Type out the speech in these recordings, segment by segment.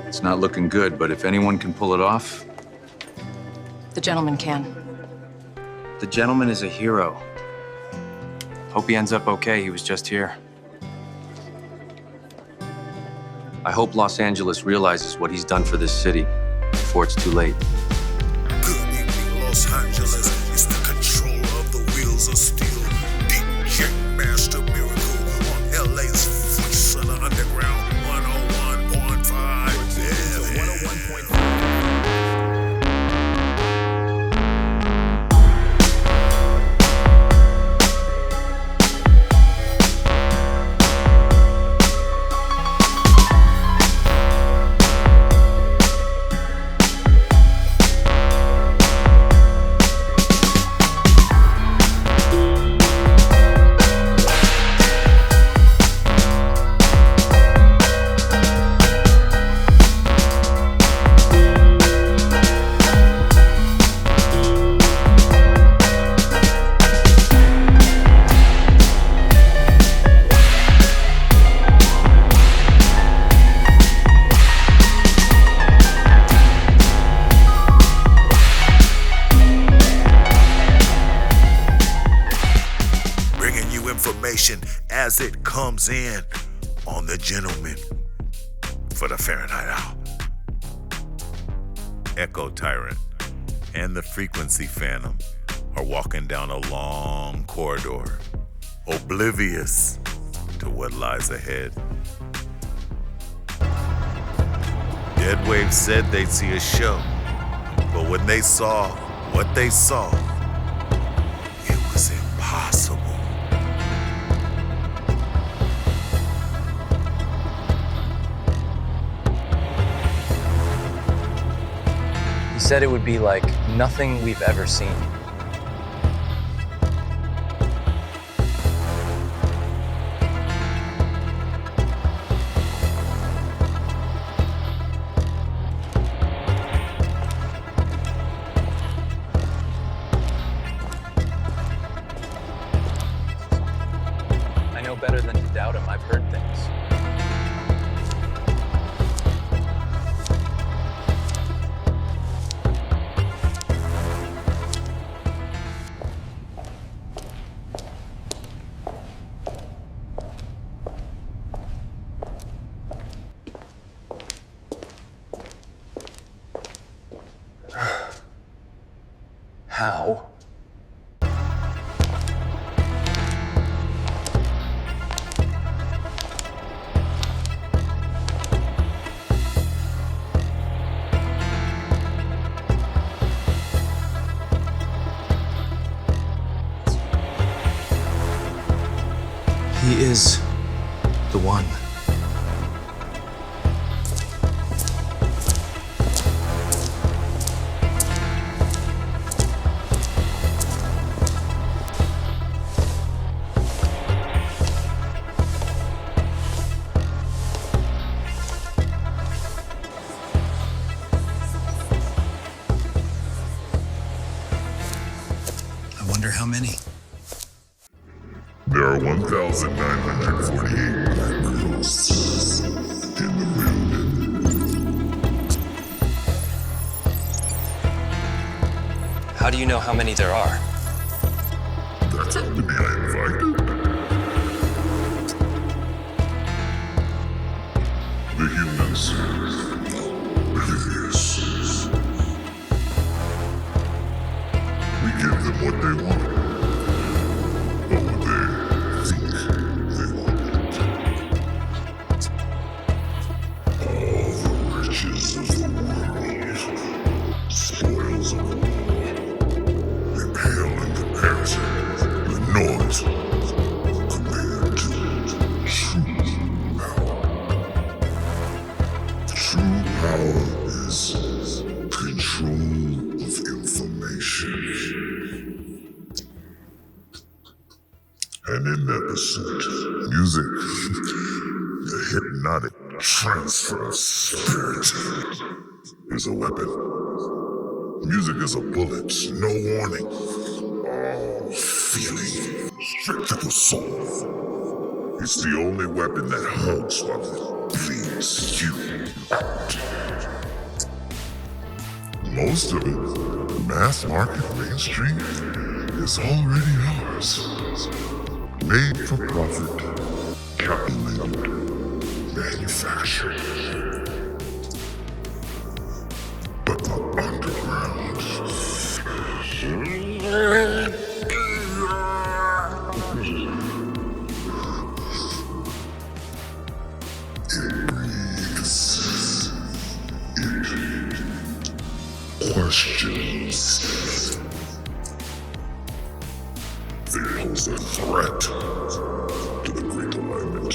It's not looking good, but if anyone can pull it off... The gentleman can. The gentleman is a hero. Hope he ends up okay. He was just here. I hope Los Angeles realizes what he's done for this city before it's too late. Good evening, Los Angeles. It's the controller of the wheels of steel. DJ Master Miracle on LA's voice of the underground. 101.5. Yeah, 101.5. As it comes in on the gentleman for the Fahrenheit Owl. Echo Tyrant and the Frequency Phantom are walking down a long corridor, oblivious to what lies ahead. Deadwave said they'd see a show, but when they saw what they saw, it was impossible. He said it would be like nothing we've ever seen. I know better than to doubt him. I've heard things. How? He is the one. I wonder how many. There are 1,948 black girls in the building. How do you know how many there are? That's how many I invited. The humans. Oblivious. We give them what they want. Or what they think they want. All the riches of the world. Spoils of war. They pale in comparison. The noise compared to true power. True power is control of information. And in that pursuit, music, the hypnotic transfer of spirit, is a weapon. Music is a bullet, no warning, all feeling, straight to the soul. It's the only weapon that hugs while it bleeds. ice you out. Most of it, mass market mainstream, is already ours. Made for profit, calculated, manufactured. But the underground. It breathes. It questions. They pose a threat to the Great Alignment.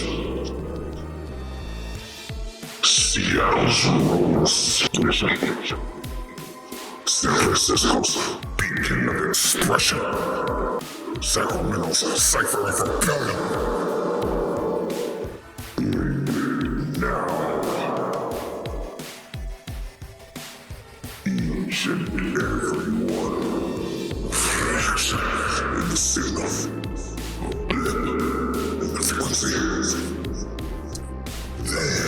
Seattle's Rose Station. San Francisco's beacon of expression. Sacramento's cipher of rebellion. Now, each and every one flares in the signal, a blip in the frequency. They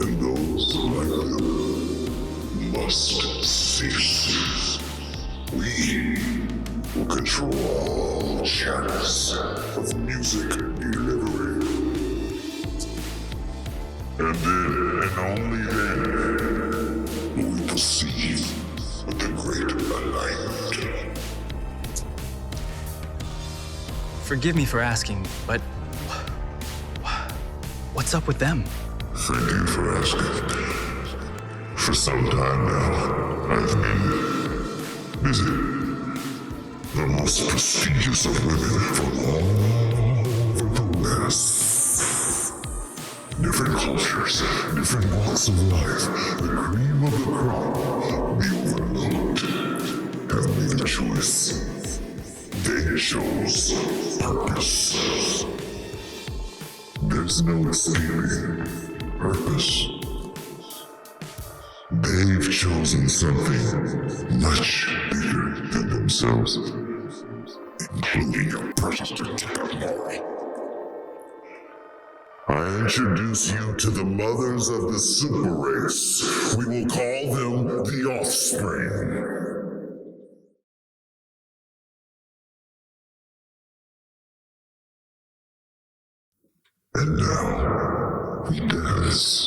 and those like them must cease. We will control all channels of music delivery. And then, and only then, will we proceed with the Great Alignment. Forgive me for asking, but what's up with them? Thank you for asking. For some time now, I've been busy. The most prestigious of women from all over the West. Different cultures, different walks of life, the cream of the crop, the overlooked, have made a choice. They chose purpose. There's no escaping purpose. They've chosen something much bigger than themselves, including your personal moral. I introduce you to the mothers of the super race. We will call them the offspring. And now, we dance.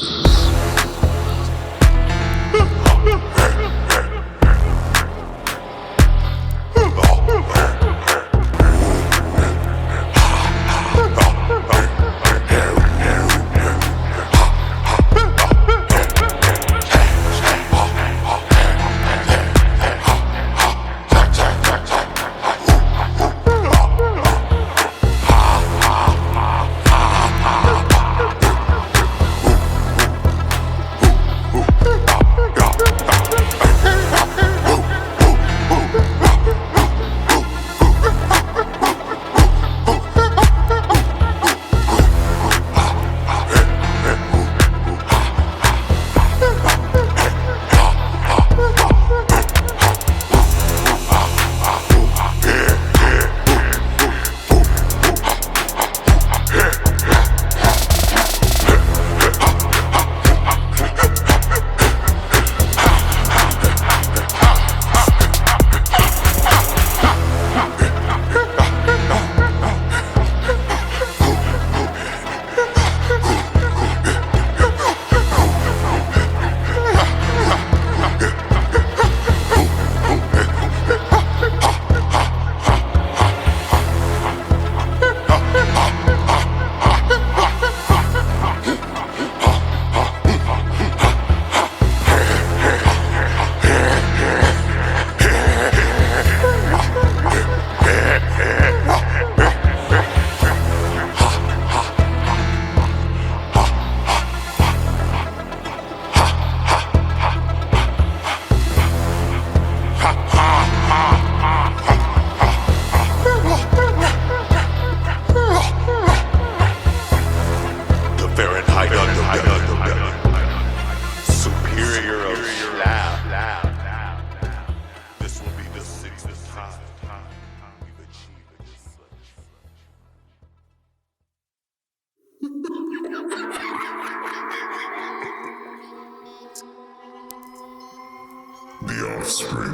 offspring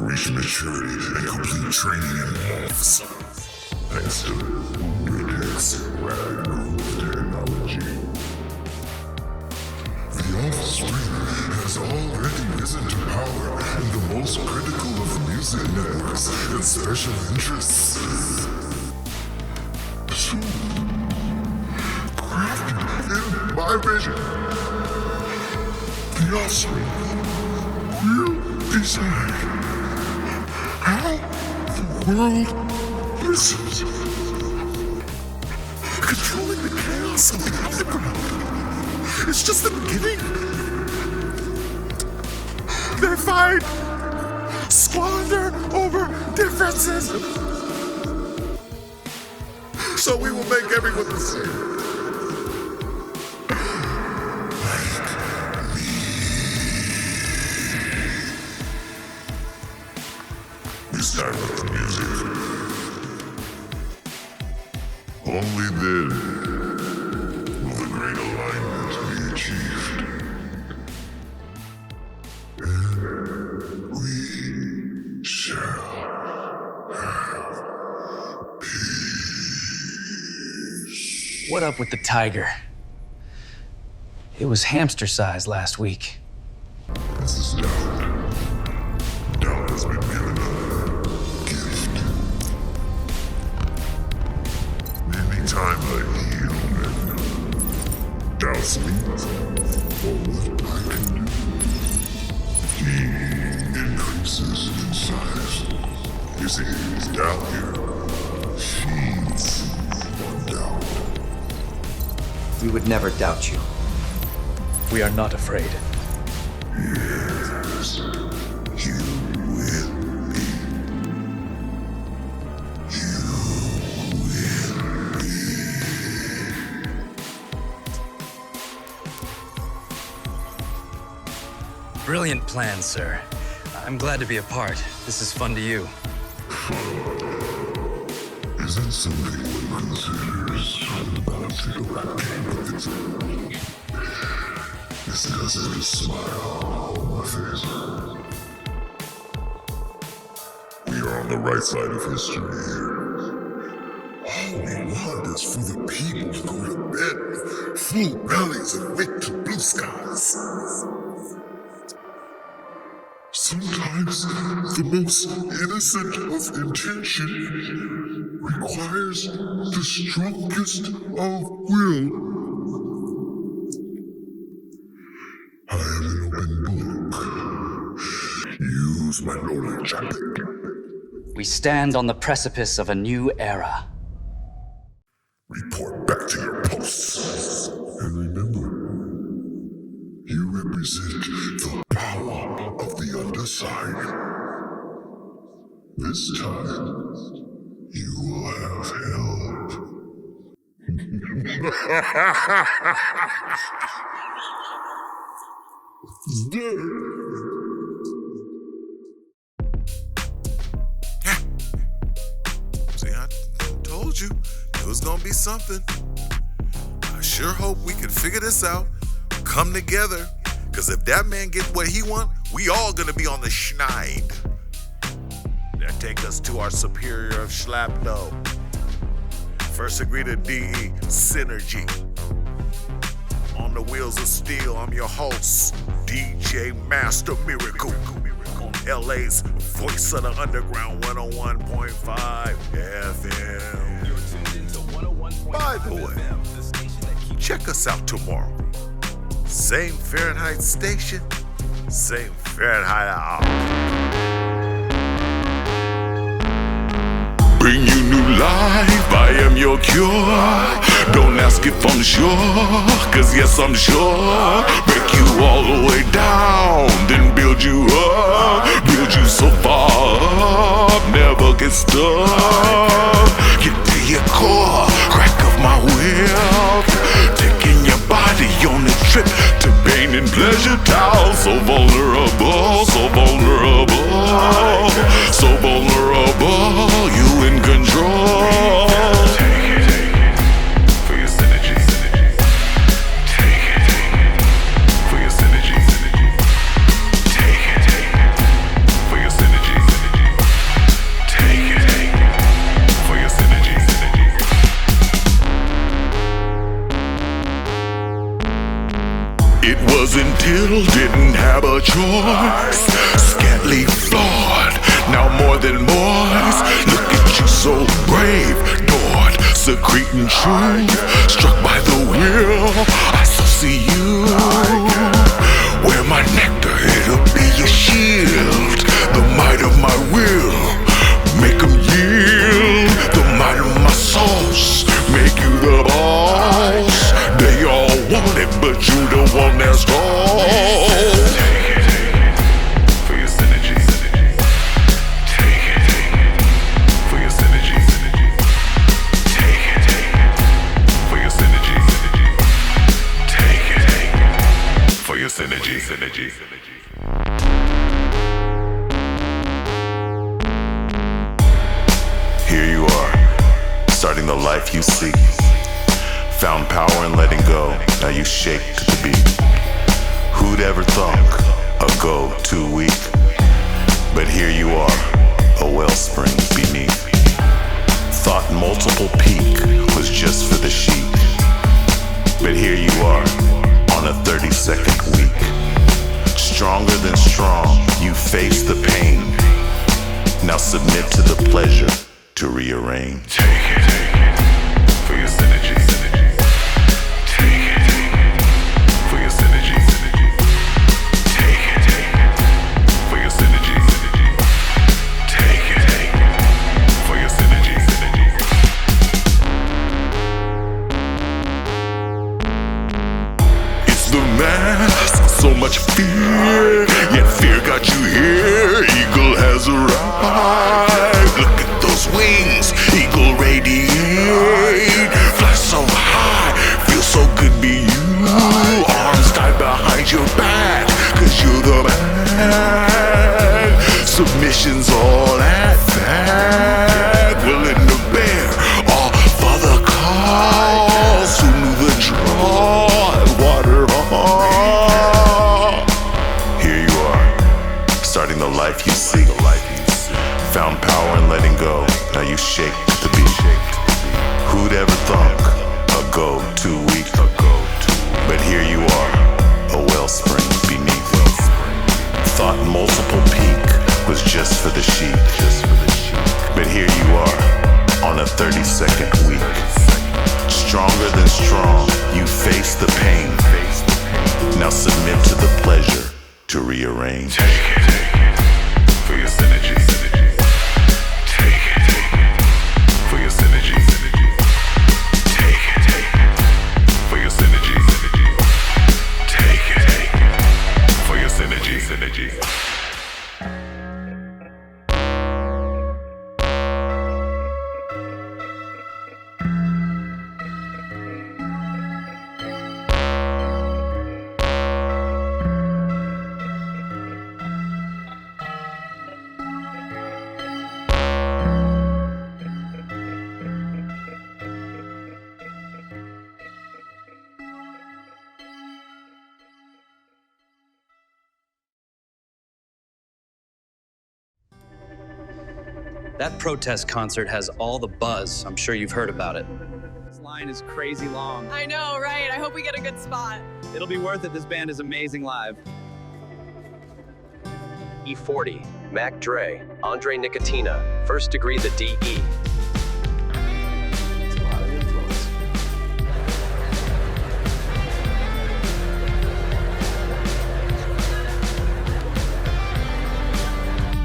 reach maturity and complete training in morphs. Thanks to good X-Radided technology. The offspring has already risen to power in the most critical of music networks and special interests. Soon, crafted in my vision, the offspring will decide how the world listens. Controlling the chaos of the underground. It's just the beginning. They fight, squander over differences. So we will make everyone the same. Like me. We start with the music. Only then will the great alignment be achieved. And we shall have peace. What up with the tiger? It was hamster size last week. This is doubt. Doubt has been given a gift. Anytime I heal and doubts me for what I can do, he increases in size. You see, doubt here feeds on doubt. We would never doubt you. We are not afraid. Yes, you will be. You will be. Brilliant plan, sir. I'm glad to be a part. This is fun to you. Is that something one considers on the battlefield game of its own? This doesn't a smile on my face. We are on the right side of history here. All we want is for the people to go to bed with full bellies and wake to blue skies. Sometimes the most innocent of intention requires the strongest of will. I am an open book. Use my knowledge. We stand on the precipice of a new era. Report back to your posts. And remember, you represent the power of the underside. This time, you will have help. See, I told you it was gonna be something. I sure hope we can figure this out, come together, because if that man gets what he want, we all gonna be on the schneid. That take us to our superior of Schlapno. First agree to DE Synergy. On the wheels of steel, I'm your host, DJ Master Miracle. On LA's Voice of the Underground 101.5 FM. By the way, check us out tomorrow. Same Fahrenheit station, same Fahrenheit hour. Bring you new life, I am your cure. Don't ask if I'm sure, cause yes I'm sure. Break you all the way down, then build you up. Build you so far up, never get stuck. Get to your core, crack of my whip. Taking your body on a trip to pain and pleasure town. So vulnerable, so vulnerable. So vulnerable, you in control. Take it for your synergy. Take it for your synergy. Take it It wasn't till didn't have a choice. Scantly flawed, now more than boys. Look at you, so brave, adored, secreting truth. Struck by the wheel, I so see you. Where my nectar, it'll be your shield. The might of my will, make them yield. The might of my sauce, make you the boss. They all want it, but you the one that's lost. Take it for your synergy. Take it for your synergy. Take it for your synergy. Take it for your synergy. Here you are, starting the life you seek. Found power in letting go, now you shake to the beat. Who'd ever thunk a go too weak? But here you are, a wellspring beneath. Thought multiple peak was just for the sheep. But here you are, on a 32nd week. Stronger than strong, you face the pain. Now submit to the pleasure to rearrange. Take it for your synergy. Take it for your synergy. Take it for your synergy. Take it for your synergy. It's the mask, so much fear, yet fear got you here. Eagle has arrived. Look at those wings, eagle radiate. Fly so high, feel so good be you. Arms tied behind your back, cause you're the man. Submission's all at that. Willing to bear all for the cause. Who knew the draw and water on? Here you are, starting the life you seek. Found power in letting go, now you shake to the beat. Who'd ever thunk a go too weak? But here you are, a wellspring beneath. Thought multiple peak was just for the sheep. But here you are, on a 32nd week. Stronger than strong, you face the pain. Now submit to the pleasure to rearrange. Take it for your synergy. Take it for your synergy. Take it for your synergy. Take it for your synergy. That protest concert has all the buzz. I'm sure you've heard about it. This line is crazy long. I know, right? I hope we get a good spot. It'll be worth it. This band is amazing live. E40, Mac Dre, Andre Nicotina, First Degree the DE. It's a lot of influence.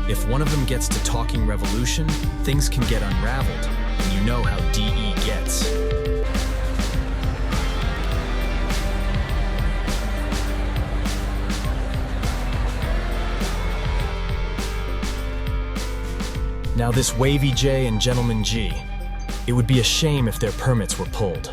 If one of them gets to talking revolution, things can get unraveled, and you know how DE gets. Now this Wavy J and Gentleman G, it would be a shame if their permits were pulled.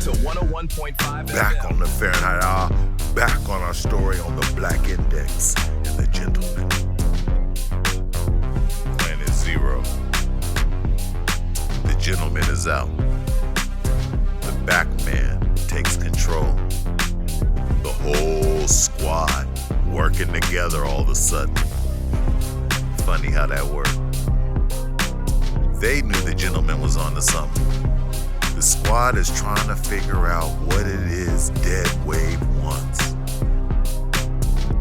to 101.5 Back FM. on the Fahrenheit, back on our story on the Black Index and the Gentleman. Planet Zero. The Gentleman is out. The back man takes control. The whole squad working together all of a sudden. Funny how that worked. They knew the Gentleman was onto something. The squad is trying to figure out what it is Deadwave wants.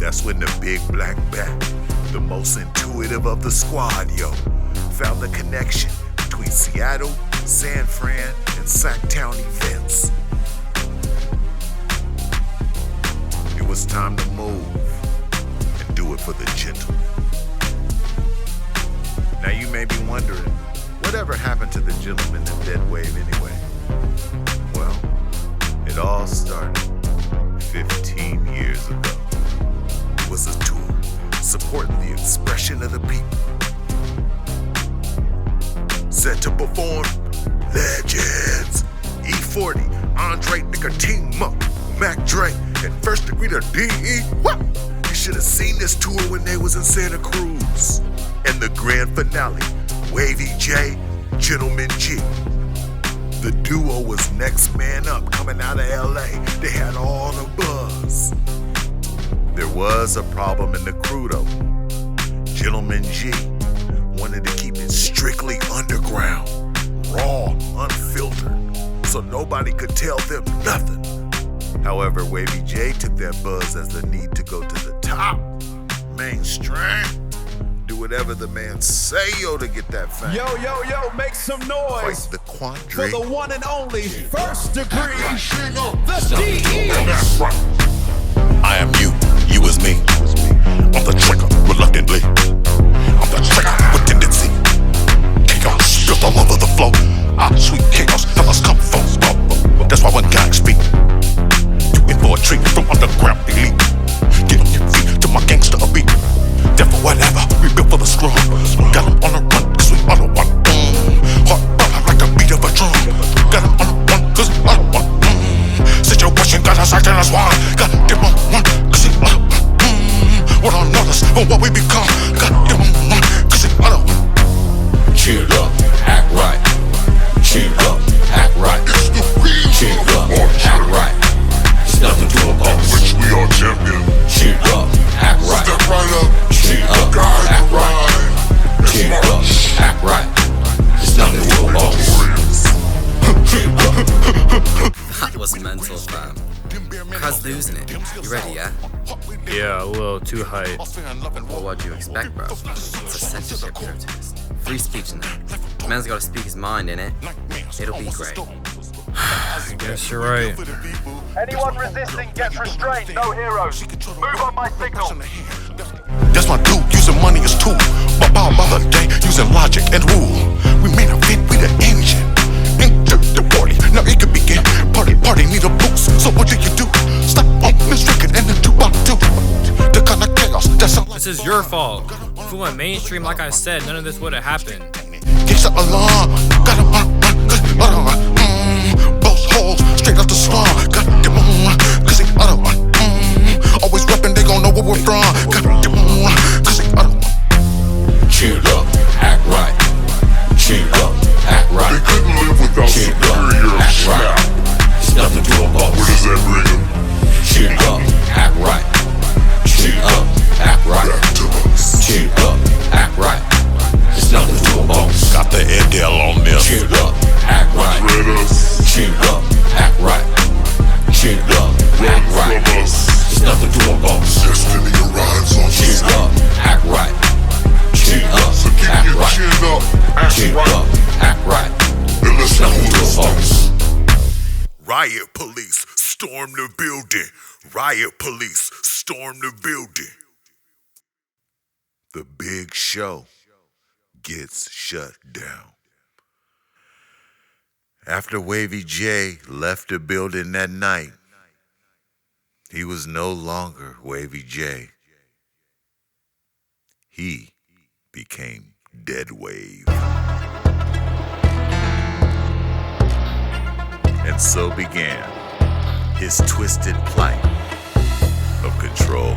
That's when the big black bat, the most intuitive of the squad, found the connection between Seattle, San Fran, and Sacktown events. It was time to move and do it for the Gentleman. Now you may be wondering, whatever happened to the Gentleman in Deadwave anyway? Well, it all started 15 years ago. It was a tour supporting the expression of the people. Set to perform legends. E40, Andre Nicotine Monk, Mac Dre, and First Degree to DE. What? You should have seen this tour when they was in Santa Cruz. And the grand finale, Wavy J, Gentleman G. The duo was next man up coming out of LA. They had all the buzz. There was a problem in the crew though. Gentleman G wanted to keep it strictly underground, raw, unfiltered, so nobody could tell them nothing. However, Wavy J took that buzz as the need to go to the top, mainstream. Do whatever the man say, to get that fame. Yo, make some noise Fight the quandary. for the one and only First Degree, the DE. I am you, you is me. I'm the trigger, reluctantly. I'm the trigger with tendency. Chaos, spilled all over the floor. Sweet chaos, have us come from. That's why when God speak, you in for a treat from underground elite. Get on your feet to my gangster beat. Therefore, whatever, we built for the strong. Got them on the run, cause we are the one. Heart burn like the beat of a drum. Got them on the run, cause we are the one. Situation got us acting as one. Got them on one, cause we are the one. What on notice for what we become. Got them on one, cause we are the one. Cheer up, act right. Cheer up, act right. Cheer up, act right. There's nothing to oppose. Which we are champion. Cheer up, act right. Step right up. Cheer up, act right. Cheer up, act right. There's nothing to oppose. That was mental, fam. Crowd's losing it. You ready, yeah? Yeah, a little too hype. Well, what do you expect, bro? It's a censorship protest. Free speech in there. Man's gotta speak his mind, innit? It'll be great. I guess you're right. Anyone resisting gets restrained. No heroes. Move on my signal. That's my dude, using money as tool. But by the day, using logic and rule. We made a fit with the engine. Into the party, now it can begin. Party need a boost. So what do? Stop on this record and then 2x2. The kind of chaos that sound like. This is your fault. If we went mainstream, like I said, none of this would have happened. Get the alarm, gotta both holes straight out the slum. Got them on, cause they other one. Always reppin', they gon' know where we're from. Got them on, cause they other one. Cheer up, act right. Cheer up, act right. They couldn't live without superior snap. There's nothing to oppose. Where does that bring them? Cheer up, act right. Cheer up, act right. Back to us. Cheer up, act right. There's nothing to oppose. Got the Adele on this. Cheer up, act right. Cheer up, act right. Cheer up, act right. There's nothing to oppose. Destiny arrives on the cheer up, act right. Cheer up, so act right. Cheer up, act right. There's nothing to oppose. Riot police storm the building. Riot police storm the building. The big show gets shut down. After Wavy J left the building that night, he was no longer Wavy J. He became Deadwave. And And so began his twisted plight of control.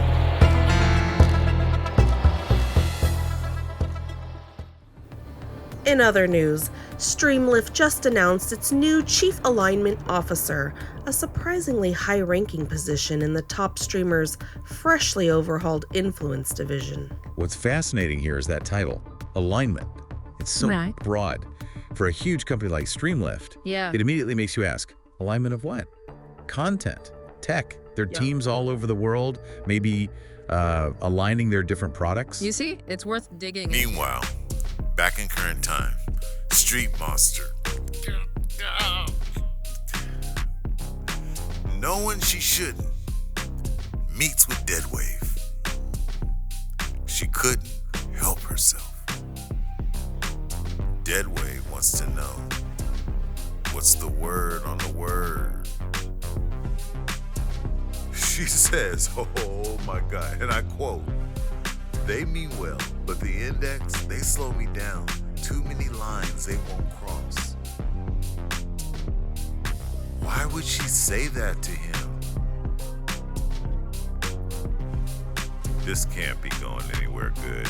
In other news, Streamlift just announced its new Chief Alignment Officer, a surprisingly high-ranking position in the top streamer's freshly overhauled Influence division. What's fascinating here is that title, Alignment. It's so broad. For a huge company like Streamlift, it immediately makes you ask, alignment of what? Content, tech, their teams all over the world, maybe aligning their different products. You see, it's worth digging. Meanwhile, back in current time, Street Monster, knowing she shouldn't, meets with Deadwave. She couldn't help herself. Deadwave wants to know, what's the word on the word? She says, oh my God, and I quote, "They mean well, but the index, they slow me down. Too many lines they won't cross." Why would she say that to him? This can't be going anywhere good.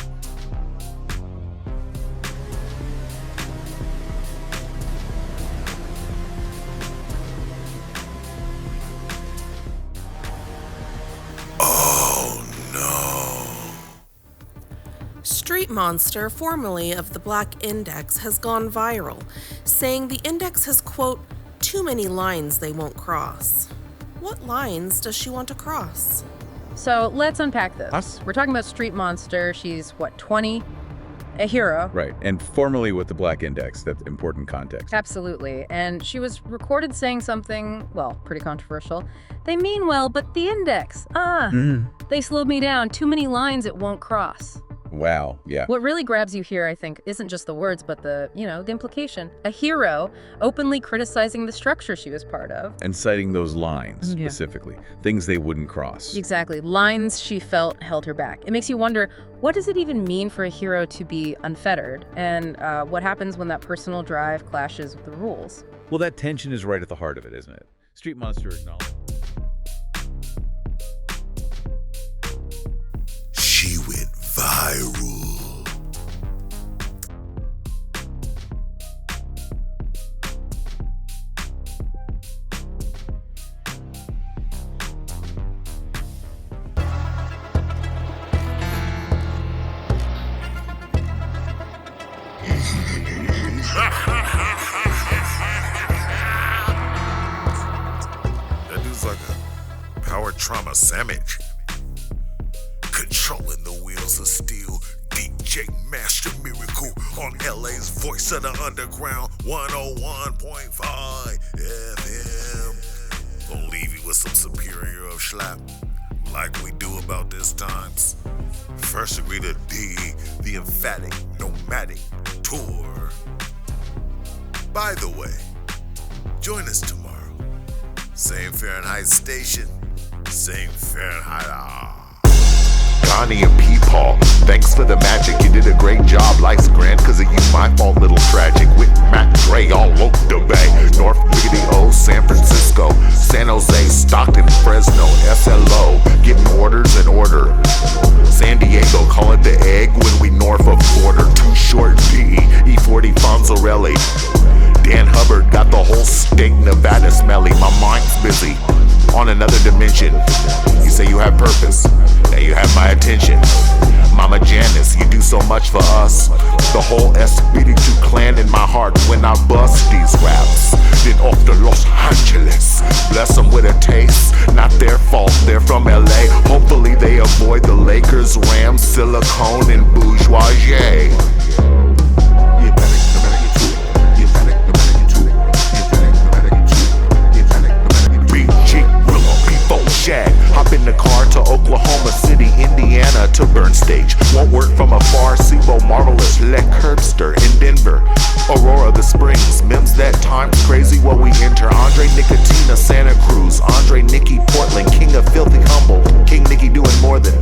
Street Monster, formerly of the Black Index, has gone viral, saying the index has, quote, too many lines they won't cross. What lines does she want to cross? So let's unpack this. We're talking about Street Monster. She's, what, 20? A hero. Right, and formerly with the Black Index, that's important context. Absolutely. And she was recorded saying something, well, pretty controversial. They mean well, but the index, they slowed me down. Too many lines it won't cross. Wow, yeah. What really grabs you here, I think, isn't just the words, but the implication. A hero openly criticizing the structure she was part of. And citing those lines, specifically. Things they wouldn't cross. Exactly. Lines she felt held her back. It makes you wonder, what does it even mean for a hero to be unfettered? And what happens when that personal drive clashes with the rules? Well, that tension is right at the heart of it, isn't it? Street Monster acknowledged. She went viral. That dude's like a power trauma sandwich. Controlling the wheels of steel, DJ Master Miracle on LA's Voice of the Underground, 101.5 FM. Gonna leave you with some superior of schlap, like we do about this times. First degree to D, the emphatic, nomadic tour. By the way, join us tomorrow. Same Fahrenheit station, same Fahrenheit. Connie and P-Paul, thanks for the magic. You did a great job. Life's grand cause of you, my fault, little tragic. With Mac Dre all over the bay. North Wiggity O, San Francisco, San Jose, Stockton, Fresno, SLO. Getting orders in order. San Diego, call it the egg when we north of border. Too short P, E40 Fonzarelli. Dan Hubbard got the whole state Nevada smelly. My mind's busy on another dimension. You say you have purpose, now you have my attention. Mama Janice, you do so much for us. The whole SBD2 clan in my heart when I bust these raps. Then off to Los Angeles, bless them with a taste. Not their fault, they're from LA. Hopefully they avoid the Lakers, Rams, silicone, and bourgeoisie. Hop in the car to Oklahoma City, Indiana to burn stage. Won't work from afar, SIBO, Marvelous, Le Curbster in Denver. Aurora, the Springs, Mims, that time's crazy what we enter. Andre Nicotina, Santa Cruz. Andre Nicky, Portland, King of Filthy Humble. King Nicky doing more than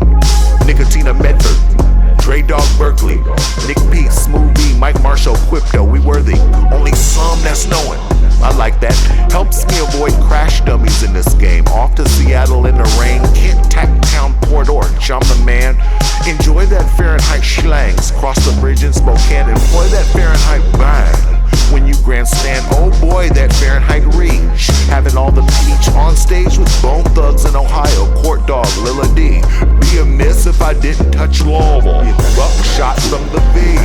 Nicotina, Medford. Dre Dog, Berkeley. Nick P, Smooth B, Mike Marshall, Quipto, we worthy. Only some that's knowing. I like that. Helps me enjoy that Fahrenheit reach. Having all the peach on stage with Bone Thugs in Ohio, Court Dog, Lila D. Be amiss if I didn't touch Louisville. Buckshot from the V.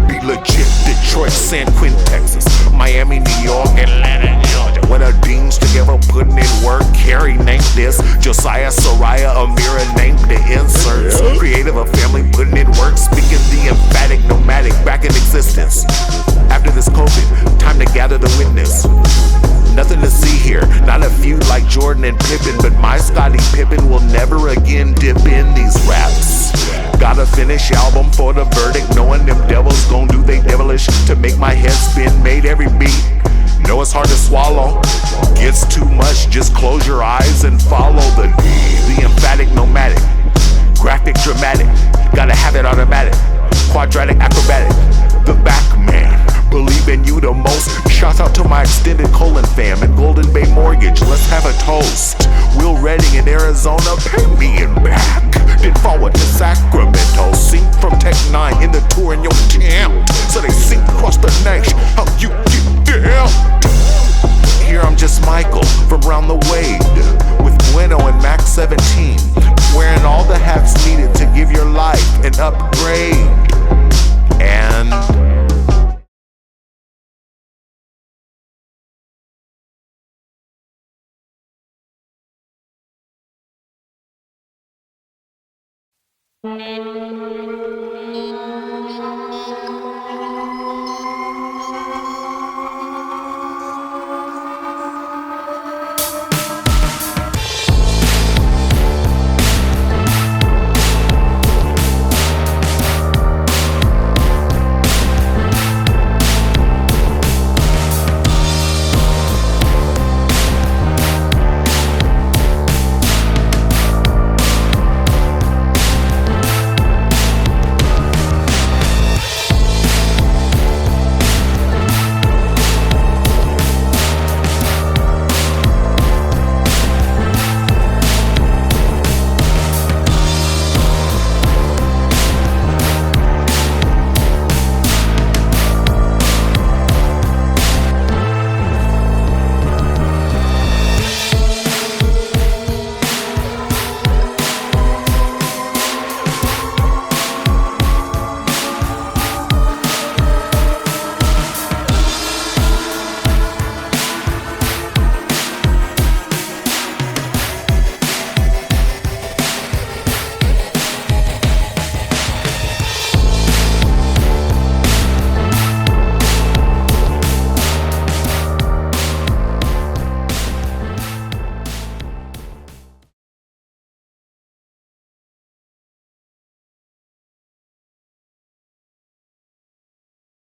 Be legit, Detroit, San Quentin, Texas, Miami, New York, Atlanta, Georgia. When our deans together putting in work, Carrie named this, Josiah, Soraya, Amira named the inserts. Creative, a family putting in work, speaking the emphatic, nomadic, back in existence. After this COVID, time to gather the witness. Nothing to see here, not a feud like Jordan and Pippen, but my Scottie Pippen will never again dip in these raps. Gotta finish album for the verdict, knowing them devils gon' do they devilish to make my head spin, made every beat. Know it's hard to swallow, gets too much, just close your eyes and follow the emphatic, nomadic, graphic, dramatic, gotta have it automatic, quadratic, acrobatic, the back man, believe in you the most. Shout out to my extended colon fam and Golden Bay Mortgage, let's have a toast. Will Redding in Arizona, pay me in back. Then forward to Sacramento, sink from Tech 9 in the tour in your town, so they sink across the nation. How you get down? Here I'm just Michael from round the Wade, with Bueno and Max 17, wearing all the hats needed to give your life an upgrade. And